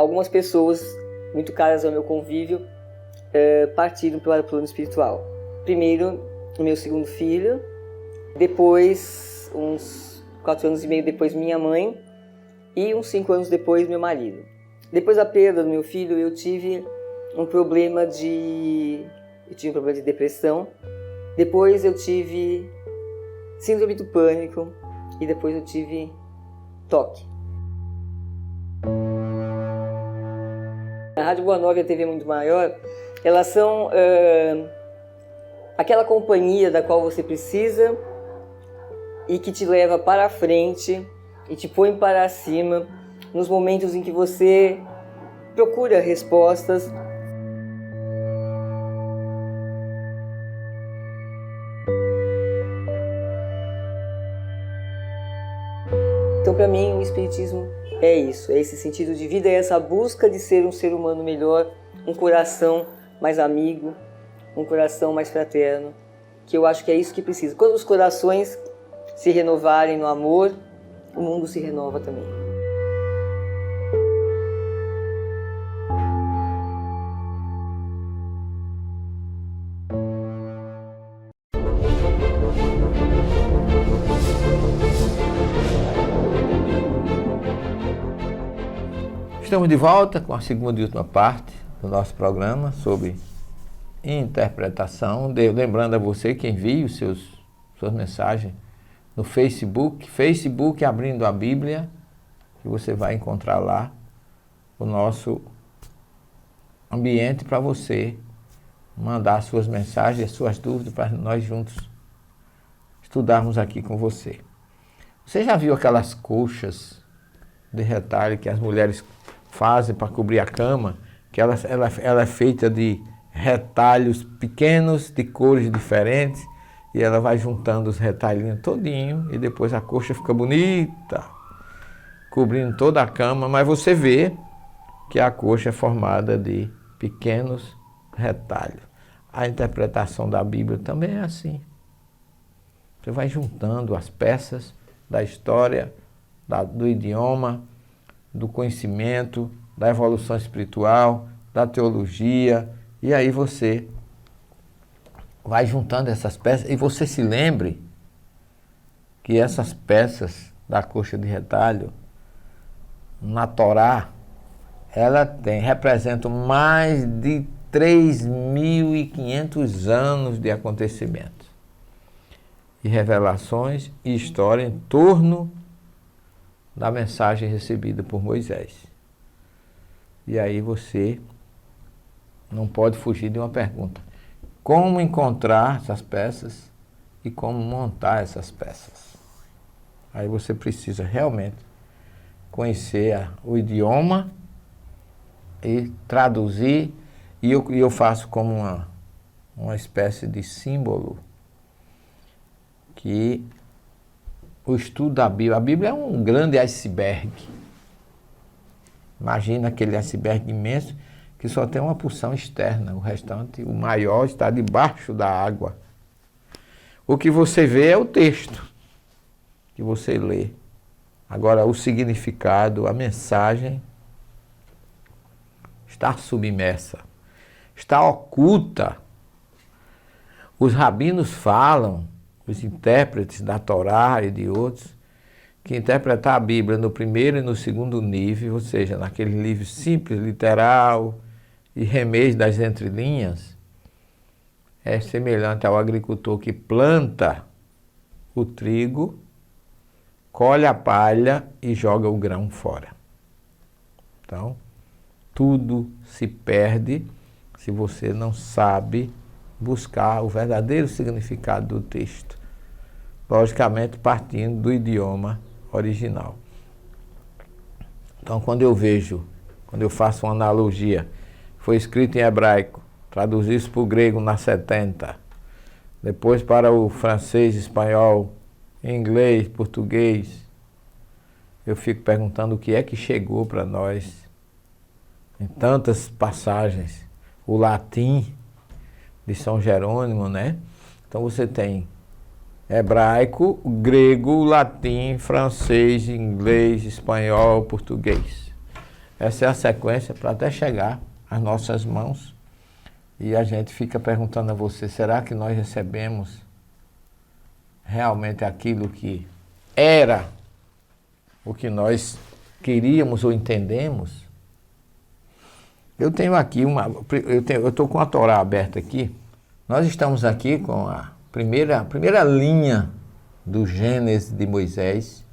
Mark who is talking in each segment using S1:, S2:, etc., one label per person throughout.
S1: algumas pessoas muito caras ao meu convívio partiram para o plano espiritual. Primeiro, o meu segundo filho, depois, uns 4 anos e meio depois, minha mãe, e uns 5 anos depois, meu marido. Depois da perda do meu filho, eu tive um problema de depressão. Depois eu tive síndrome do pânico e depois eu tive toque. A Rádio Boa Nova e a TV Muito Maior, elas são aquela companhia da qual você precisa e que te leva para a frente e te põe para cima nos momentos em que você procura respostas. Então, para mim, o Espiritismo é isso, é esse sentido de vida, é essa busca de ser um ser humano melhor, um coração mais amigo, um coração mais fraterno, que eu acho que é isso que precisa. Quando os corações se renovarem no amor, o mundo se renova também.
S2: Estamos de volta com a segunda e última parte do nosso programa sobre interpretação. Lembrando a você que envie suas mensagens no Facebook Abrindo a Bíblia, que você vai encontrar lá o nosso ambiente para você mandar suas mensagens, suas dúvidas, para nós juntos estudarmos aqui com você. Você já viu aquelas colchas de retalho que as mulheres fazem para cobrir a cama, que ela é feita de retalhos pequenos, de cores diferentes, e ela vai juntando os retalhinhos todinho, e depois a coxa fica bonita, cobrindo toda a cama, mas você vê que a coxa é formada de pequenos retalhos. A interpretação da Bíblia também é assim. Você vai juntando as peças da história, do idioma, do conhecimento, da evolução espiritual, da teologia, e aí você vai juntando essas peças, e você se lembre que essas peças da coxa de retalho, na Torá, representam mais de 3.500 anos de acontecimentos, e revelações e história em torno da mensagem recebida por Moisés. E aí você não pode fugir de uma pergunta: como encontrar essas peças e como montar essas peças? Aí você precisa realmente conhecer o idioma e traduzir, e eu faço como uma espécie de símbolo, que o estudo da Bíblia. A Bíblia é um grande iceberg. Imagina aquele iceberg imenso que só tem uma porção externa. O restante, o maior, está debaixo da água. O que você vê é o texto que você lê. Agora, o significado, a mensagem está submersa, está oculta. Os rabinos falam, os intérpretes da Torá e de outros, que interpretar a Bíblia no primeiro e no segundo nível, ou seja, naquele livro simples, literal e remês das entrelinhas, é semelhante ao agricultor que planta o trigo, colhe a palha e joga o grão fora. Então, tudo se perde se você não sabe buscar o verdadeiro significado do texto, logicamente partindo do idioma original. Então, quando eu faço uma analogia, foi escrito em hebraico, traduzi isso para o grego na 70, depois para o francês, espanhol, inglês, português, eu fico perguntando o que é que chegou para nós em tantas passagens. O latim de São Jerônimo, né? Então você tem hebraico, grego, latim, francês, inglês, espanhol, português. Essa é a sequência para até chegar às nossas mãos. E a gente fica perguntando a você, será que nós recebemos realmente aquilo que era o que nós queríamos ou entendemos? Eu tenho aqui eu estou com a Torá aberta aqui. Nós estamos aqui com a primeira linha do Gênesis de Moisés,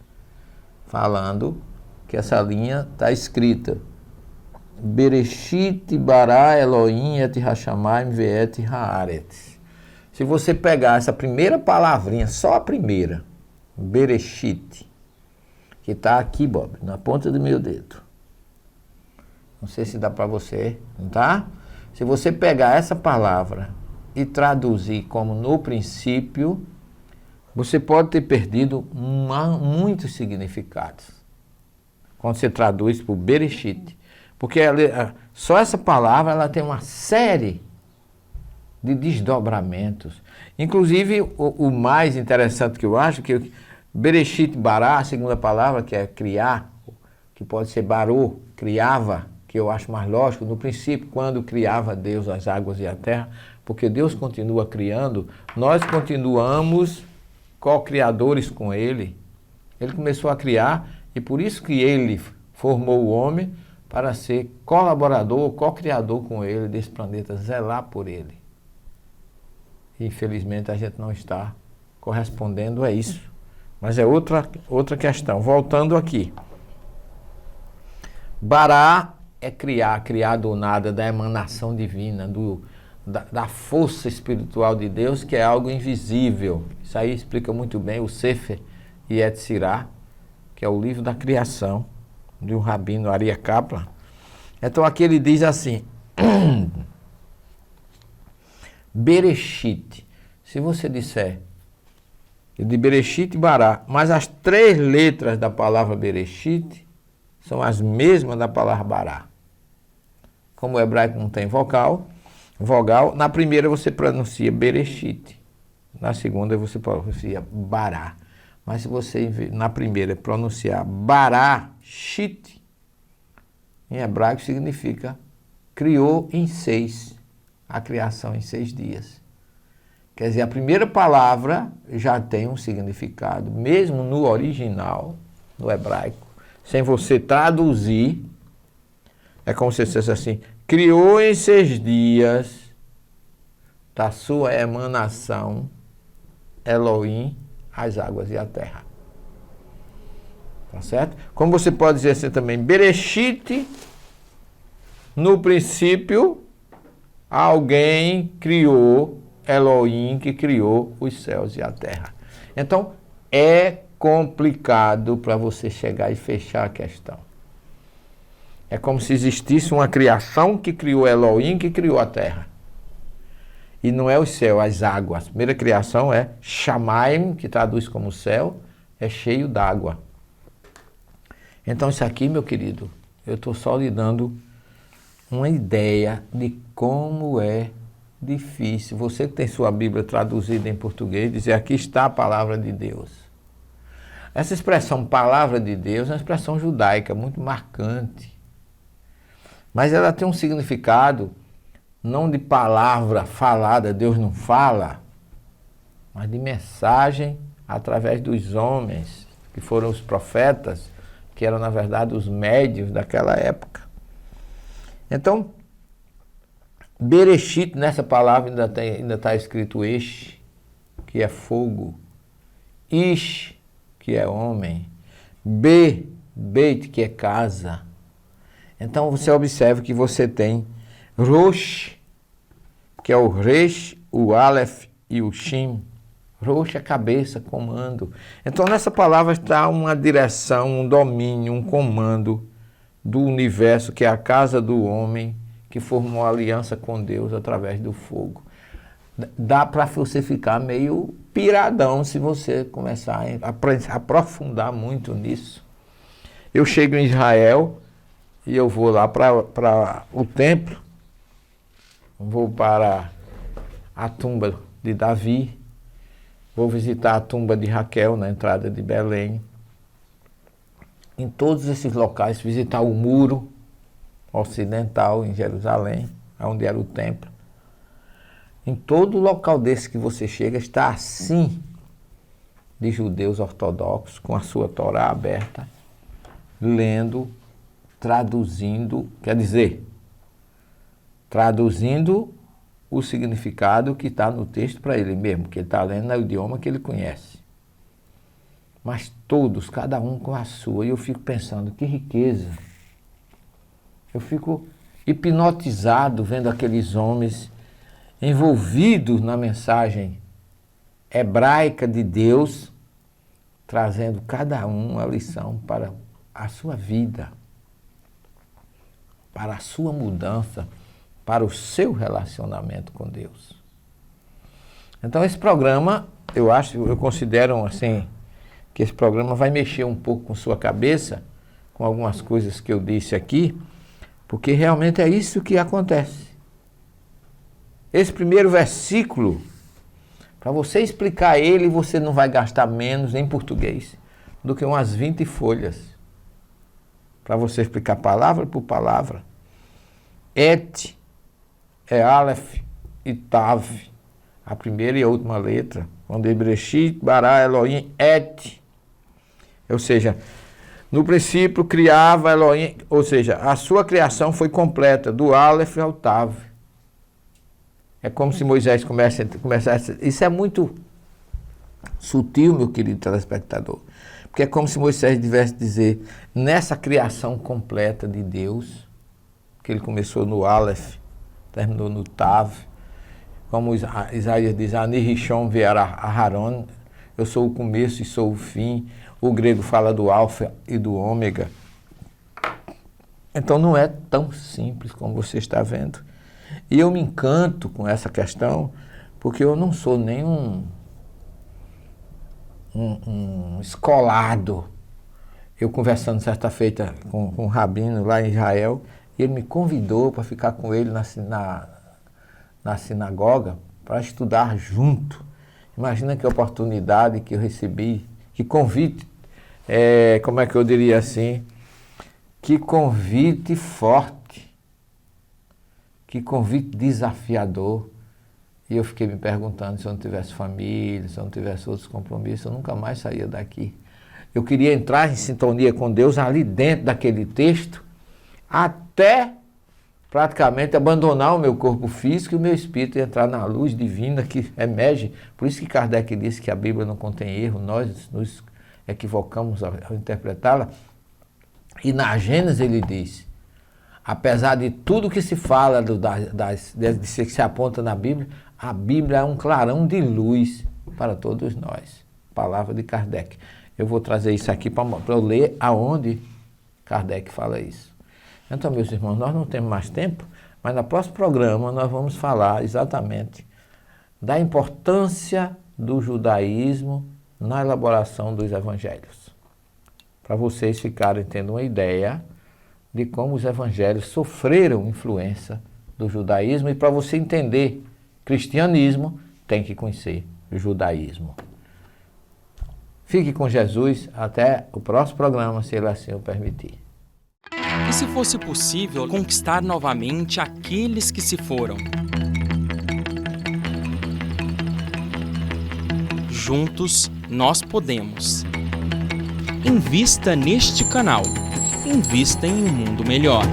S2: falando que essa linha está escrita Bereshit bara Elohim et hashamayim ve'et haaretz. Se você pegar essa primeira palavrinha, só a primeira, Bereshit, que está aqui, Bob, na ponta do meu dedo. Não sei se dá para você, não tá? Se você pegar essa palavra e traduzir como no princípio, você pode ter perdido muitos significados. Quando você traduz por Bereshit. Porque só essa palavra ela tem uma série de desdobramentos. Inclusive, o mais interessante que eu acho, que Bereshit bara, a segunda palavra, que é criar, que pode ser barô, criava, que eu acho mais lógico, no princípio, quando criava Deus as águas e a terra, porque Deus continua criando, nós continuamos co-criadores com Ele. Ele começou a criar e por isso que Ele formou o homem para ser colaborador, co-criador com Ele desse planeta, zelar por Ele. Infelizmente a gente não está correspondendo a isso. Mas é outra questão. Voltando aqui. Bará é criar do nada, da emanação divina, da força espiritual de Deus, que é algo invisível. Isso aí explica muito bem o Sefer Yetzirah, que é o livro da criação, de um rabino Aryeh Kaplan. Então aqui ele diz assim, Bereshit, se você disser de Bereshit e Bará, mas as 3 letras da palavra Bereshit são as mesmas da palavra Bará. Como o hebraico não tem vogal, na primeira você pronuncia Bereshit, na segunda você pronuncia Bará. Mas se você, na primeira, pronunciar Barashit, em hebraico significa criou em 6, a criação em 6 dias. Quer dizer, a primeira palavra já tem um significado, mesmo no original, no hebraico, sem você traduzir, é como se dissesse assim, criou em 6 dias da sua emanação Elohim as águas e a terra. Tá certo? Como você pode dizer assim também, Bereshit, no princípio, alguém criou, Elohim que criou os céus e a terra. Então, é complicado para você chegar e fechar a questão. É como se existisse uma criação que criou Elohim que criou a terra. E não é o céu, as águas. A primeira criação é Shamayim, que traduz como céu, é cheio d'água. Então isso aqui, meu querido, eu estou só lhe dando uma ideia de como é difícil. Você que tem sua Bíblia traduzida em português, dizer aqui está a palavra de Deus. Essa expressão palavra de Deus é uma expressão judaica muito marcante. Mas ela tem um significado não de palavra falada, Deus não fala, mas de mensagem através dos homens, que foram os profetas, que eram, na verdade, os médios daquela época. Então, Bereshit, nessa palavra ainda está escrito Esh, que é fogo, Ish, que é homem, Beit, que é casa. Então, você observa que você tem Rosh, que é o Resh, o Aleph e o Shin. Rosh é cabeça, comando. Então nessa palavra está uma direção, um domínio, um comando do universo, que é a casa do homem, que formou aliança com Deus através do fogo. Dá para você ficar meio piradão se você começar a aprofundar muito nisso. Eu chego em Israel e eu vou lá para o templo, vou para a tumba de Davi, vou visitar a tumba de Raquel na entrada de Belém. Em todos esses locais, visitar o muro ocidental, em Jerusalém, onde era o templo. Em todo local desse que você chega, está assim de judeus ortodoxos, com a sua Torá aberta, lendo, traduzindo, quer dizer, traduzindo o significado que está no texto para ele mesmo, que ele está lendo no idioma que ele conhece. Mas todos, cada um com a sua, e eu fico pensando, que riqueza. Eu fico hipnotizado vendo aqueles homens envolvidos na mensagem hebraica de Deus, trazendo cada um a lição para a sua vida, para a sua mudança, para o seu relacionamento com Deus. Então esse programa, eu considero assim, que esse programa vai mexer um pouco com sua cabeça, com algumas coisas que eu disse aqui, porque realmente é isso que acontece. Esse primeiro versículo, para você explicar ele, você não vai gastar menos em português do que umas 20 folhas. Para você explicar palavra por palavra. Et é Aleph e Tav, a primeira e a última letra. Onde Bereshit, Bará, Elohim, Et. Ou seja, no princípio criava Elohim, ou seja, a sua criação foi completa, do Aleph ao Tav. É como se Moisés começasse. Isso é muito sutil, meu querido telespectador. Porque é como se Moisés tivesse dizer, nessa criação completa de Deus, que ele começou no Aleph, terminou no Tav, como Isaías diz, Ani Rishon Ve'ara Aharon, eu sou o começo e sou o fim. O grego fala do alfa e do ômega. Então não é tão simples como você está vendo. E eu me encanto com essa questão, porque eu não sou nenhum um escolado. Eu conversando certa feita com um rabino lá em Israel, e ele me convidou para ficar com ele na sinagoga para estudar junto. Imagina que oportunidade que eu recebi, que convite, como é que eu diria assim, que convite forte, que convite desafiador. E eu fiquei me perguntando se eu não tivesse família, se eu não tivesse outros compromissos, eu nunca mais saía daqui. Eu queria entrar em sintonia com Deus ali dentro daquele texto, até praticamente abandonar o meu corpo físico e o meu espírito e entrar na luz divina que emerge. Por isso que Kardec disse que a Bíblia não contém erro, nós nos equivocamos ao interpretá-la. E na Gênesis ele diz, apesar de tudo que se fala, que se aponta na Bíblia, a Bíblia é um clarão de luz para todos nós. Palavra de Kardec. Eu vou trazer isso aqui para eu ler aonde Kardec fala isso. Então, meus irmãos, nós não temos mais tempo, mas no próximo programa nós vamos falar exatamente da importância do judaísmo na elaboração dos evangelhos. Para vocês ficarem tendo uma ideia de como os evangelhos sofreram influência do judaísmo, e para você entender cristianismo, tem que conhecer o judaísmo. Fique com Jesus até o próximo programa, se ele assim o permitir.
S3: E se fosse possível conquistar novamente aqueles que se foram? Juntos nós podemos. Invista neste canal. Invista em um mundo melhor.